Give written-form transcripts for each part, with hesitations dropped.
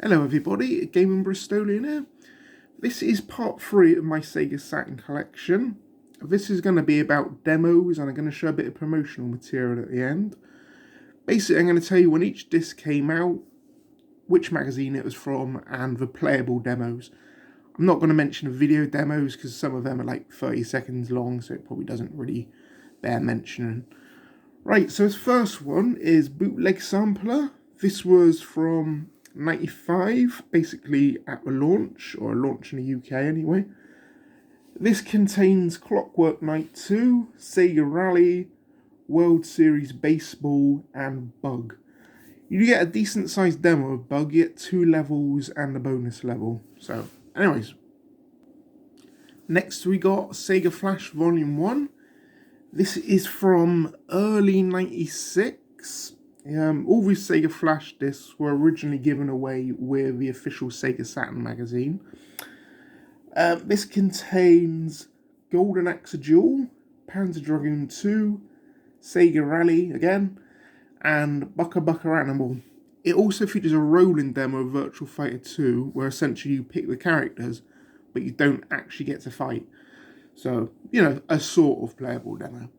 Hello everybody, Gaming Bristolian here. This is part 3 of my Sega Saturn collection. This is going to be about demos and I'm going to show a bit of promotional material at the end. Basically I'm going to tell you when each disc came out, which magazine it was from and the playable demos. I'm not going to mention the video demos because some of them are like 30 seconds long, so it probably doesn't really bear mentioning. Right, so this first one is Bootleg Sampler. This was from 95, basically at the launch, or a launch in the UK anyway. This contains Clockwork Knight 2, Sega Rally, World Series Baseball, and Bug. You get a decent sized demo of Bug, you get 2 levels and a bonus level. So, anyways. Next we got Sega Flash Volume 1. This is from early 96. All these Sega Flash discs were originally given away with the official Sega Saturn magazine. This contains Golden Axe Duel, Panzer Dragoon 2, Sega Rally again, and Bucka Bucka Animal. It also features a rolling demo of Virtual Fighter 2, where essentially you pick the characters, but you don't actually get to fight. So, you know, a sort of playable demo.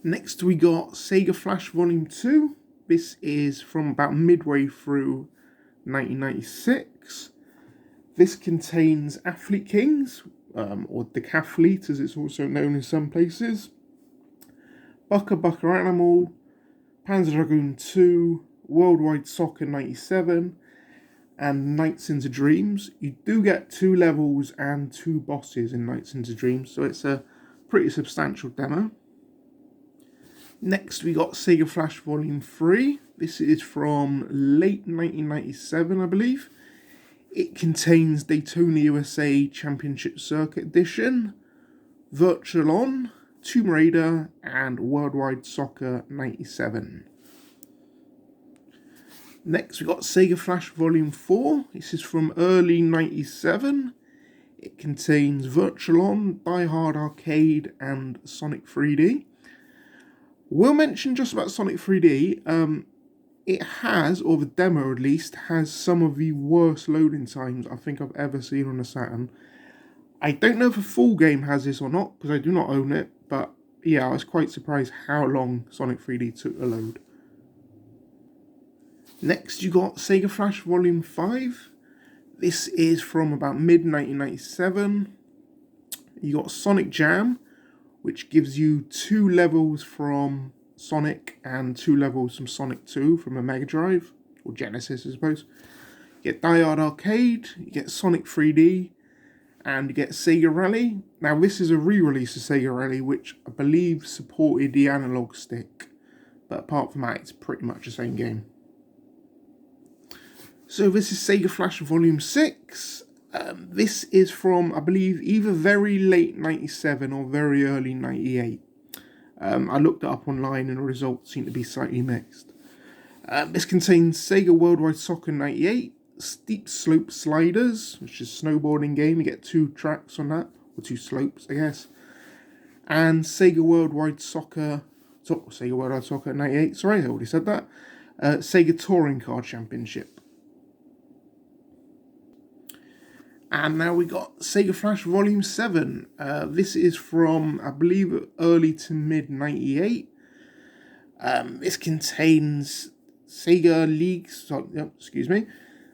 Next we got Sega Flash Volume 2. This is from about midway through 1996. This contains Athlete Kings, or Decathlete as it's also known in some places, Bucka Bucka Animal, Panzer Dragoon 2, Worldwide Soccer 97, and Nights into Dreams. You do get 2 levels and 2 bosses in Nights into Dreams, so it's a pretty substantial demo. Next we got Sega Flash Volume 3. This is from late 1997, I believe. It contains Daytona USA Championship Circuit Edition, Virtual On, Tomb Raider, and Worldwide Soccer 97. Next we got Sega Flash Volume 4. This is from early 97. It contains Virtual On, Die Hard Arcade, and Sonic 3D. We'll mention just about Sonic 3D. It has, or the demo at least, has some of the worst loading times I think I've ever seen on a Saturn. I don't know if the full game has this or not, because I do not own it, but yeah, I was quite surprised how long Sonic 3D took to load. Next you got Sega Flash Volume 5. This is from about mid-1997. You got Sonic Jam, which gives you 2 levels from Sonic and 2 levels from Sonic 2 from a Mega Drive, or Genesis I suppose. You get Die Hard Arcade, you get Sonic 3D, and you get Sega Rally. Now this is a re-release of Sega Rally, which I believe supported the analog stick, but apart from that it's pretty much the same game. So this is Sega Flash Volume 6. This is from, I believe, either very late 97 or very early 98. I looked it up online and the results seem to be slightly mixed. This contains Sega Worldwide Soccer 98, Steep Slope Sliders, which is a snowboarding game. You get 2 tracks on that, or 2 slopes, I guess. And Sega Worldwide Soccer 98, sorry, I already said that. Sega Touring Car Championship. And now we got Sega Flash Volume 7. This is from, I believe, early to mid-98. This contains Sega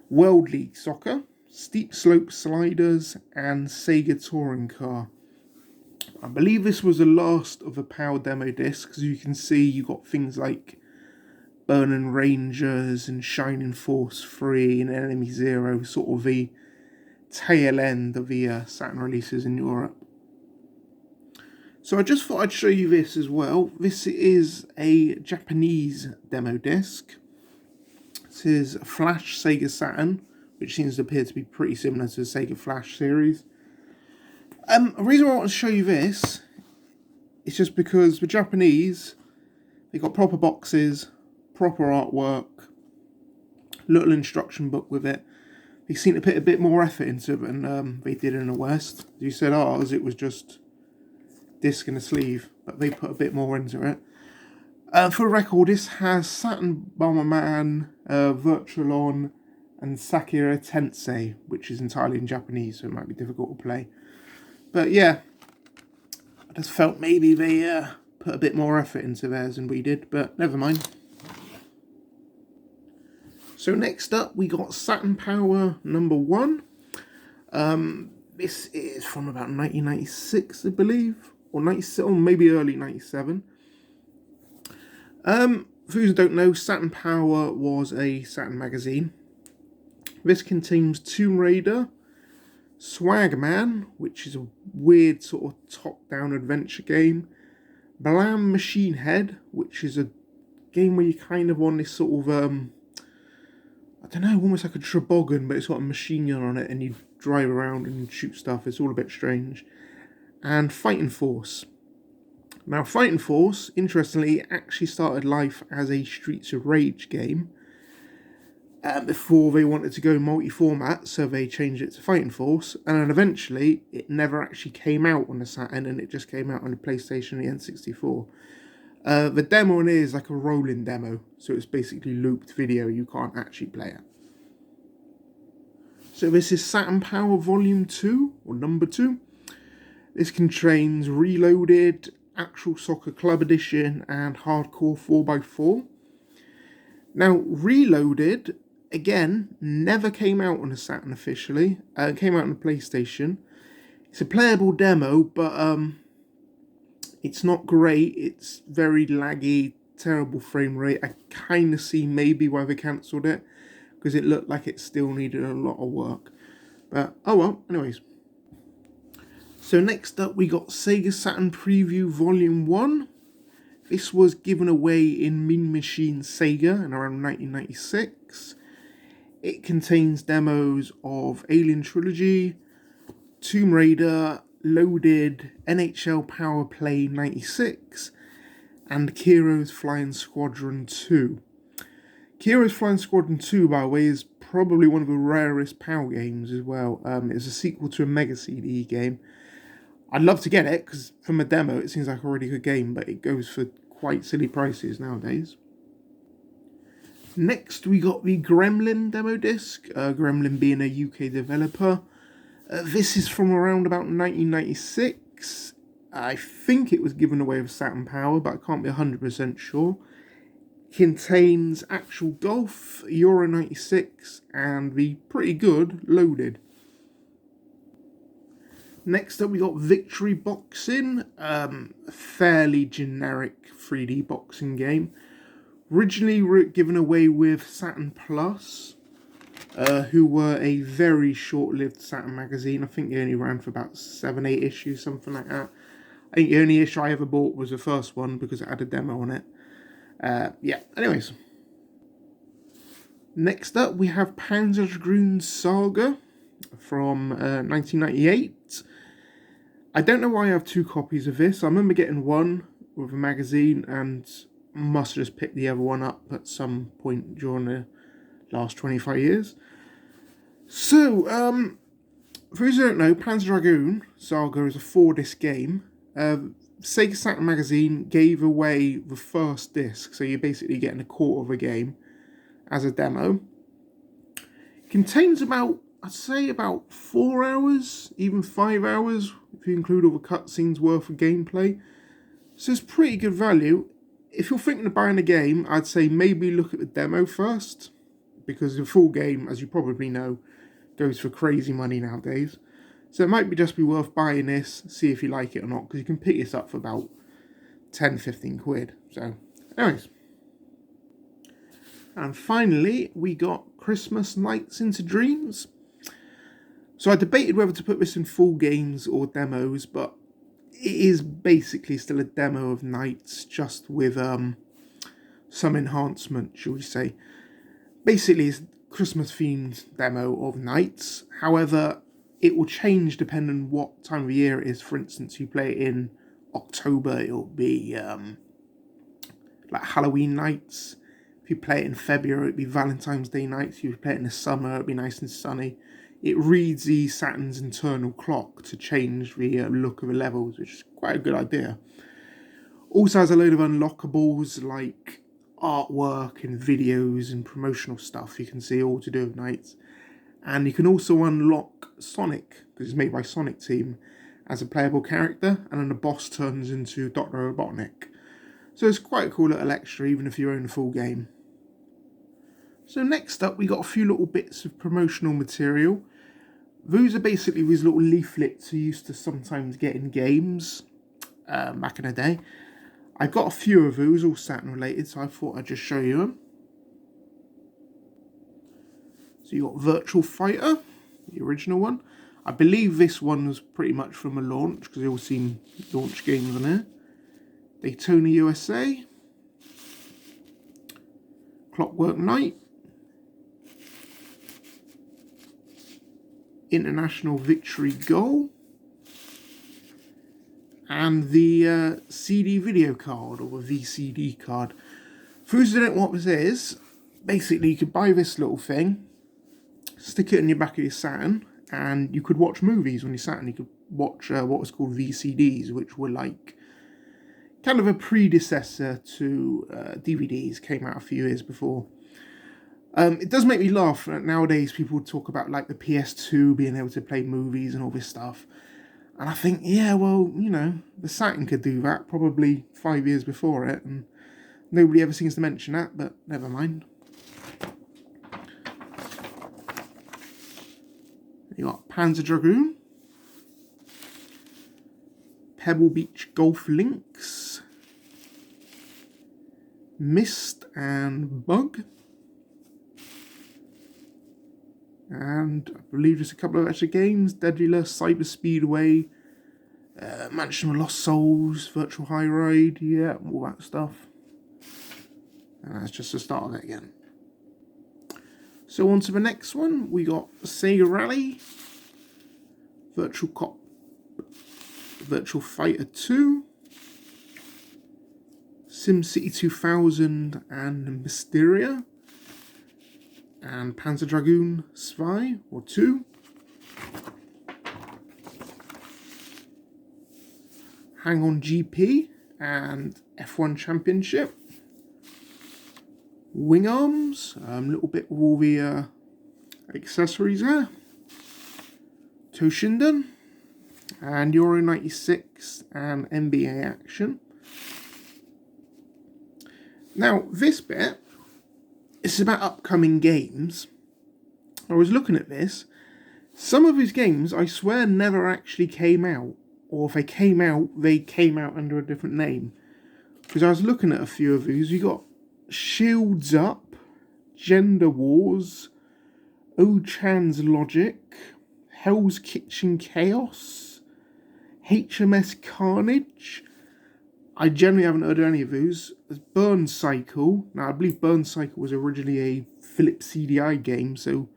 World League Soccer, Steep Slope Sliders, and Sega Touring Car. I believe this was the last of the Power Demo discs. As you can see, you got things like Burning Rangers and Shining Force 3 and Enemy Zero, sort of the tail end of the Saturn releases in Europe. So I just thought I'd show you this as well. This is a Japanese demo disc. This is Flash Sega Saturn, which seems to appear to be pretty similar to the Sega Flash series. The reason why I want to show you this is just because the Japanese, they got proper boxes, proper artwork, little instruction book with it. They seem to put a bit more effort into it than they did in the West. You said ours, it was just disc and a sleeve, but they put a bit more into it. For record, this has Saturn Bomberman, Virtualon, and Sakura Tensei, which is entirely in Japanese, so it might be difficult to play. But yeah, I just felt maybe they put a bit more effort into theirs than we did, but never mind. So next up, we got Saturn Power number 1. This is from about 1996, I believe, or 97, or maybe early 97. For those who don't know, Saturn Power was a Saturn magazine. This contains Tomb Raider, Swagman, which is a weird sort of top-down adventure game, Blam Machine Head, which is a game where you kind of on this sort of, I don't know, almost like a toboggan, but it's got a machine gun on it and you drive around and shoot stuff. It's all a bit strange. And Fighting Force. Now, Fighting Force, interestingly, actually started life as a Streets of Rage game before they wanted to go multi-format, so they changed it to Fighting Force, and then eventually it never actually came out on the Saturn, and it just came out on the PlayStation and the N64. The demo in it is like a rolling demo, so it's basically looped video, you can't actually play it. So this is Saturn Power Volume 2, or Number 2. This contains Reloaded, Actual Soccer Club Edition, and Hardcore 4x4. Now, Reloaded, again, never came out on the Saturn officially. It came out on the PlayStation. It's a playable demo, but it's not great. It's very laggy, terrible frame rate. I kind of see maybe why they cancelled it, because it looked like it still needed a lot of work. But, oh well, anyways. So next up we got Sega Saturn Preview Volume 1. This was given away in Mean Machine Sega in around 1996. It contains demos of Alien Trilogy, Tomb Raider, Loaded, NHL Power Play 96, and Kiro's Flying Squadron 2. Kiro's Flying Squadron 2, by the way, is probably one of the rarest PAL games as well. It's a sequel to a Mega CD game. I'd love to get it, because from a demo it seems like a really good game, but it goes for quite silly prices nowadays. Next we got the Gremlin demo disc, Gremlin being a UK developer. This is from around about 1996. I think it was given away with Saturn Power, but I can't be 100% sure. Contains Actual Golf, Euro 96, and the pretty good Loaded. Next up we got Victory Boxing, a fairly generic 3D boxing game. Originally given away with Saturn Plus, who were a very short-lived Saturn magazine. I think they only ran for about 7-8 issues, something like that. I think the only issue I ever bought was the first one because it had a demo on it. Yeah, anyways. Next up we have Panzerdragoon Saga from 1998. I don't know why I have 2 copies of this. I remember getting one with a magazine and must have just picked the other one up at some point during the last 25 years. So, for those who don't know, Panzerdragoon Saga is a 4-disc game. Sega Saturn magazine gave away the first disc, so you're basically getting a quarter of a game as a demo. It contains about, I'd say about 4 hours, even 5 hours, if you include all the cutscenes worth of gameplay. So it's pretty good value. If you're thinking of buying a game, I'd say maybe look at the demo first, because the full game, as you probably know, goes for crazy money nowadays. So it might just be worth buying this, see if you like it or not, because you can pick this up for about 10-15 quid. So, anyways. And finally, we got Christmas Nights into Dreams. So I debated whether to put this in full games or demos, but it is basically still a demo of Nights, just with some enhancement, shall we say. Basically, it's a Christmas-themed demo of Nights. However, it will change depending on what time of year it is. For instance, you play it in October, it'll be like Halloween Nights. If you play it in February, it'll be Valentine's Day Nights. If you play it in the summer, it'll be nice and sunny. It reads the Saturn's internal clock to change the look of the levels, which is quite a good idea. Also has a load of unlockables like artwork and videos and promotional stuff you can see all to do with Knights. And you can also unlock Sonic, because it's made by Sonic Team, as a playable character, and then the boss turns into Dr. Robotnik. So it's quite a cool little extra, even if you own the full game. So next up, we got a few little bits of promotional material. Those are basically these little leaflets you used to sometimes get in games back in the day. I got a few of those, all Saturn related, so I thought I'd just show you them. So you got Virtual Fighter, the original one. I believe this one was pretty much from a launch, because they all seem launch games on here. Daytona USA. Clockwork Knight. International Victory Goal. And the CD video card, or the VCD card. For those who don't know what this is, basically you could buy this little thing, stick it in your back of your Saturn, and you could watch movies on your Saturn. You could watch what was called VCDs, which were like kind of a predecessor to DVDs, came out a few years before. It does make me laugh. Nowadays people talk about like the PS2 being able to play movies and all this stuff. And I think, yeah, well, you know, the Saturn could do that probably 5 years before it, and nobody ever seems to mention that, but never mind. You got Panzer Dragoon, Pebble Beach Golf Links, Mist and Bug, and I believe just a couple of extra games, Deadula, Cyber Speedway, Mansion of Lost Souls, Virtual High Ride, yeah, all that stuff. And that's just the start of it again. So on to the next one, we got Sega Rally, Virtual Cop, Virtual Fighter 2, SimCity 2000 and Mysteria, and Panzer Dragoon Spy, or 2. Hang On GP and F1 Championship. Wing Arms, a little bit with all the accessories there. Toshinden, and Euro 96 and NBA Action. Now, this bit is about upcoming games. I was looking at this. Some of his games, I swear, never actually came out. Or if they came out under a different name. Because I was looking at a few of these. We got Shields Up, Gender Wars, O-Chan's Logic, Hell's Kitchen Chaos, HMS Carnage. I generally haven't heard of any of those. There's Burn Cycle. Now, I believe Burn Cycle was originally a Philips CDI game, so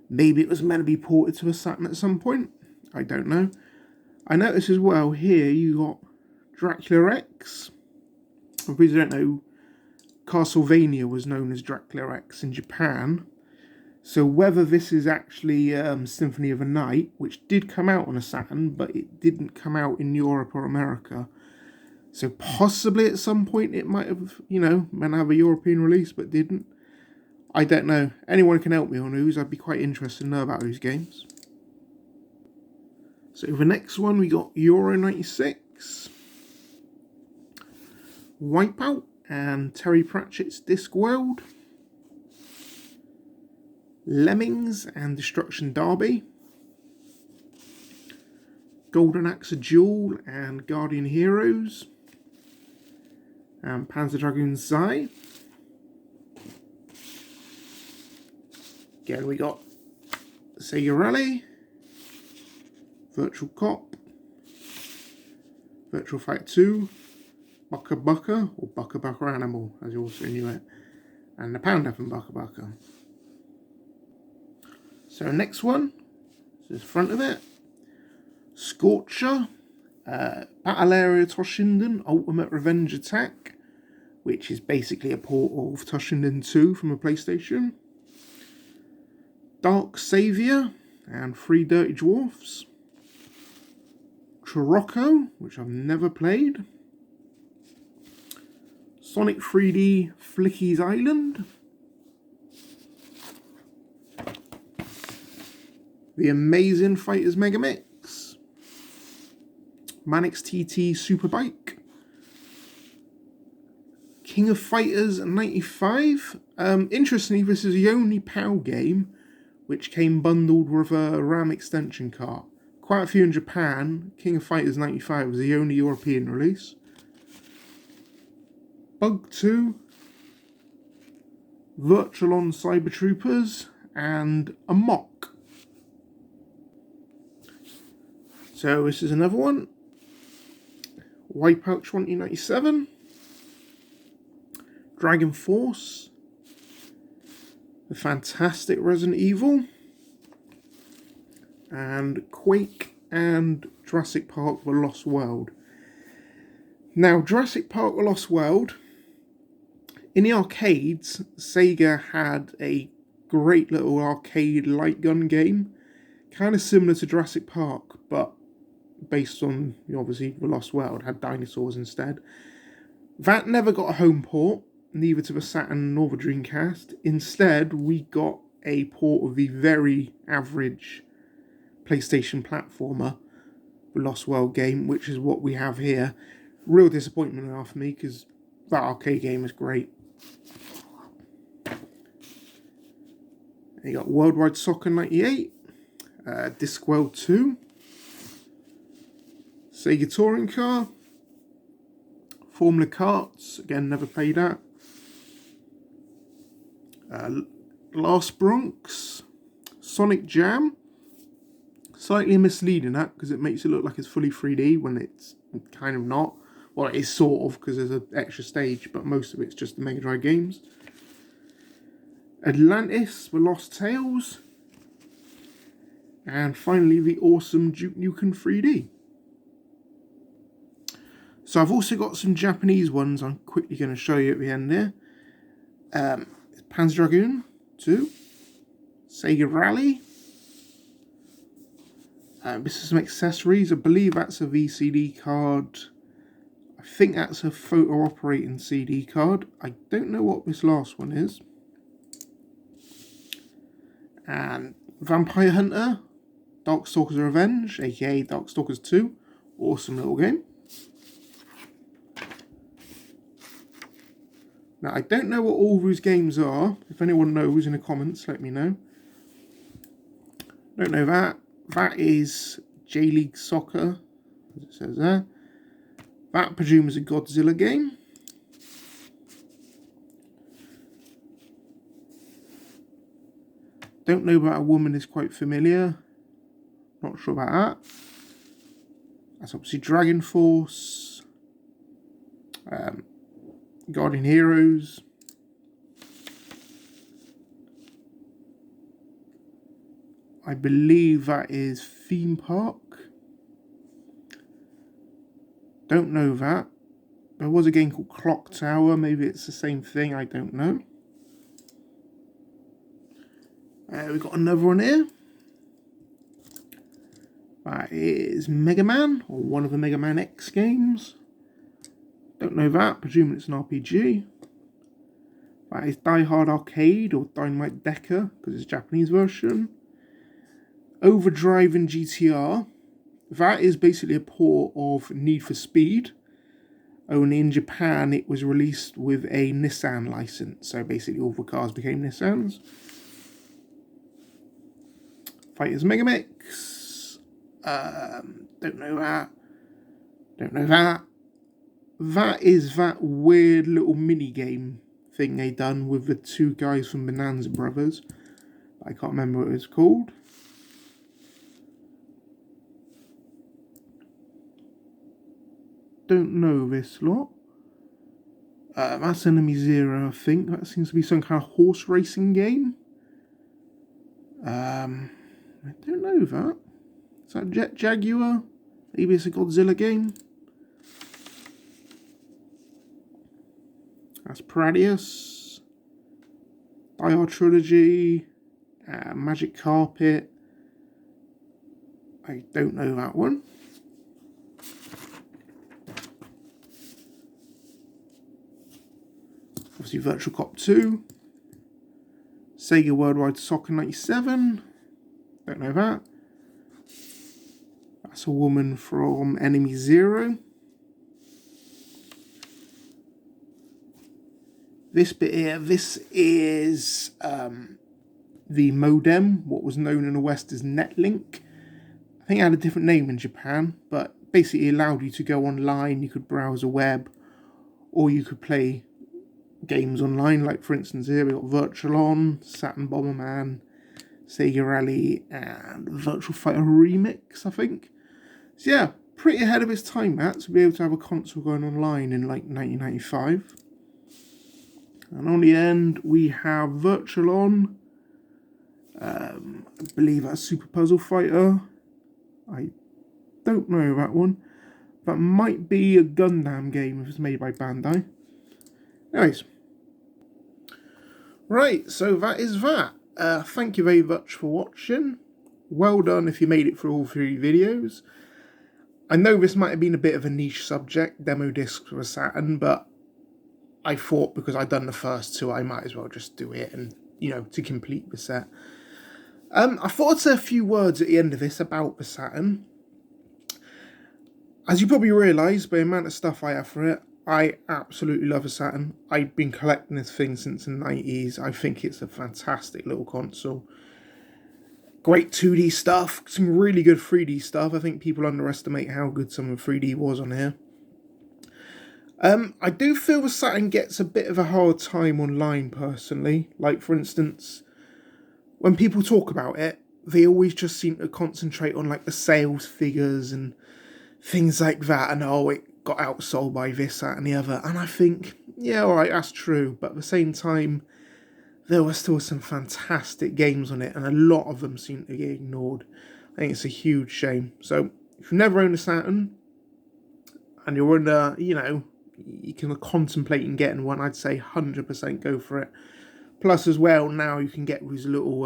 maybe it was meant to be ported to a Saturn at some point. I don't know. I notice as well here you got Dracula X. For those who don't know, Castlevania was known as Dracula X in Japan. So whether this is actually Symphony of the Night, which did come out on a Saturn, but it didn't come out in Europe or America. So possibly at some point it might have, you know, meant to have a European release, but didn't. I don't know. Anyone can help me on those. I'd be quite interested to know about those games. So the next one, we got Euro 96, Wipeout, and Terry Pratchett's Discworld, Lemmings and Destruction Derby, Golden Axe Duel and Guardian Heroes, and Panzer Dragoon Zai. Again, we got Sega Rally, Virtual Cop, Virtual Fight 2, Bucka Bucka, or Bucka Bucka Animal, as you also knew it, and the Panda from Bucka Bucka. So next one, this is the front of it, Scorcher, Battle Area Toshinden Ultimate Revenge Attack, which is basically a port of Toshinden 2 from a PlayStation, Dark Savior and Three Dirty Dwarfs, Trorocco, which I've never played, Sonic 3D Flicky's Island. The Amazing Fighters Megamix. Manix TT Superbike. King of Fighters 95. Interestingly, this is the only PAL game which came bundled with a RAM extension cart. Quite a few in Japan. King of Fighters 95 was the only European release. Bug 2. Virtualon Cyber Troopers. And a mock. So this is another one. Wipeout 2097. Dragon Force. The Fantastic Resident Evil. And Quake and Jurassic Park The Lost World. Now, Jurassic Park The Lost World, in the arcades, Sega had a great little arcade light gun game, kind of similar to Jurassic Park, but based on, obviously, The Lost World, had dinosaurs instead. That never got a home port, neither to the Saturn nor the Dreamcast. Instead, we got a port of the very average PlayStation platformer, The Lost World game, which is what we have here. Real disappointment now for me, because that arcade game is great. You got Worldwide Soccer 98, Discworld 2, Sega Touring Car, Formula Karts, again never played that, Last Bronx, Sonic Jam, slightly misleading that because it makes it look like it's fully 3D when it's kind of not. Well, it is sort of, because there's an extra stage, but most of it's just the Mega Drive games. Atlantis, The Lost Tales. And finally, the awesome Duke Nukem 3D. So I've also got some Japanese ones I'm quickly going to show you at the end there. Panzer Dragoon 2. Sega Rally. This is some accessories. I believe that's a VCD card. I think that's a photo operating CD card. I don't know what this last one is. And Vampire Hunter, Darkstalkers Revenge, aka Darkstalkers 2. Awesome little game. Now, I don't know what all these games are. If anyone knows in the comments, let me know. Don't know that. That is J-League Soccer, as it says there. That, I presume, is a Godzilla game. Don't know about a woman is quite familiar. Not sure about that. That's obviously Dragon Force. Guardian Heroes. I believe that is Theme Park. Don't know that. There was a game called Clock Tower. Maybe it's the same thing. I don't know. We've got another one here. That is Mega Man, or one of the Mega Man X games. Don't know that. Presuming it's an RPG. That is Die Hard Arcade, or Dynamite Decker, because it's a Japanese version. Overdrive and GTR. That is basically a port of Need for Speed. Only in Japan it was released with a Nissan license. So basically all the cars became Nissans. Fighters Megamix. Don't know that. Don't know that. That is that weird little mini game thing they done with the two guys from Bonanza Brothers. I can't remember what it was called. Don't know this lot. That's Enemy Zero, I think. That seems to be some kind of horse racing game. I don't know that. Is that Jet Jaguar? Maybe it's a Godzilla game. That's Paradius. Die Hard Trilogy. Magic Carpet. I don't know that one. Obviously Virtual Cop 2. Sega Worldwide Soccer 97. Don't know that. That's a woman from Enemy Zero. This bit here, this is the modem, what was known in the West as Netlink. I think it had a different name in Japan, but basically it allowed you to go online, you could browse a web, or you could play games online, like for instance here we got Virtual On, Saturn Bomberman, Sega Rally, and Virtual Fighter Remix, I think. So yeah, pretty ahead of its time, that, to be able to have a console going online in like 1995. And on the end we have Virtual On, I believe that's Super Puzzle Fighter. I don't know that one. That might be a Gundam game if it's made by Bandai. Anyways. Right, so that is that. Thank you very much for watching. Well done if you made it through all 3 videos. I know this might have been a bit of a niche subject, demo discs for Saturn, but I thought because I'd done the first 2, I might as well just do it and, you know, to complete the set. I thought I'd say a few words at the end of this about the Saturn. As you probably realise by the amount of stuff I have for it, I absolutely love a Saturn. I've been collecting this thing since the 90s. I think it's a fantastic little console. Great 2D stuff, some really good 3D stuff. I think people underestimate how good some of the 3D was on here. I do feel the Saturn gets a bit of a hard time online personally. Like for instance, when people talk about it, they always just seem to concentrate on like the sales figures and things like that, and oh, it got outsold by this, that and the other. And I think, yeah, alright, that's true, but at the same time, there were still some fantastic games on it, and a lot of them seem to get ignored. I think it's a huge shame. So, if you've never owned a Saturn, and you're under, you know, you can contemplate in getting one, I'd say 100% go for it. Plus, as well, now you can get these little,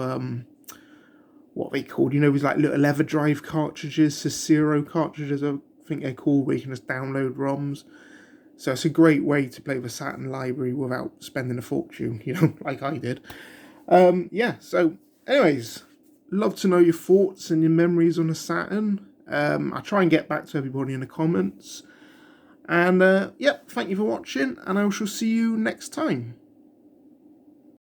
what are they called? You know, these like little lever drive cartridges, Cicero cartridges, I think they're called, where you can just download ROMs. So it's a great way to play the Saturn library without spending a fortune, you know, like I did. Yeah, so anyways, love to know your thoughts and your memories on the Saturn. I'll try and get back to everybody in the comments. And, yeah, thank you for watching, and I shall see you next time.